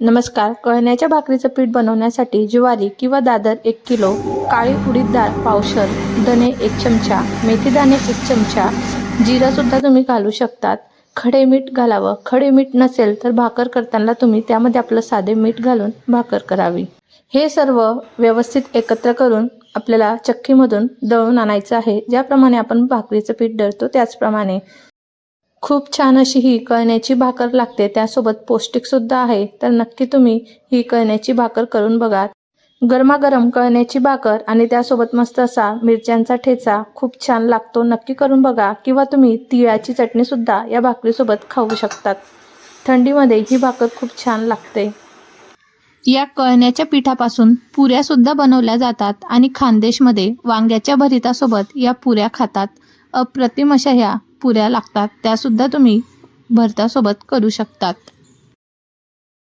नमस्कार. कळण्याच्या भाकरीचं पीठ बनवण्यासाठी ज्वारी किंवा दादर 1 किलो, काळी उडीद डाळ पावशर, धने 1 चमचा, मेथीदाणे 1 चमचा, जिरंसुद्धा तुम्ही घालू शकतात. खडे मीठ घालावं. खडे मीठ नसेल तर भाकर करताना तुम्ही त्यामध्ये आपलं साधे मीठ घालून भाकर करावी. हे सर्व व्यवस्थित एकत्र करून आपल्याला चक्कीमधून दळून आणायचं आहे. ज्याप्रमाणे आपण भाकरीचं पीठ दळतो त्याचप्रमाणे. खूप छान अशी ही कळण्याची भाकर लागते, त्यासोबत पौष्टिकसुद्धा आहे. तर नक्की तुम्ही ही कळण्याची भाकर करून बघा. गरमागरम कळण्याची भाकर आणि त्यासोबत मस्त असा मिरच्यांचा ठेचा खूप छान लागतो. नक्की करून बघा. किंवा तुम्ही तिळाची चटणीसुद्धा या भाकरीसोबत खाऊ शकतात. थंडीमध्ये ही भाकर खूप छान लागते. या कळण्याच्या पिठापासून पुऱ्यासुद्धा बनवल्या जातात आणि खानदेशमध्ये वांग्याच्या भरितासोबत या पुऱ्या खातात. अप्रतिम अशा ह्या पुऱ्या लागतात. त्यासुद्धा तुम्ही भरतासोबत करू शकतात.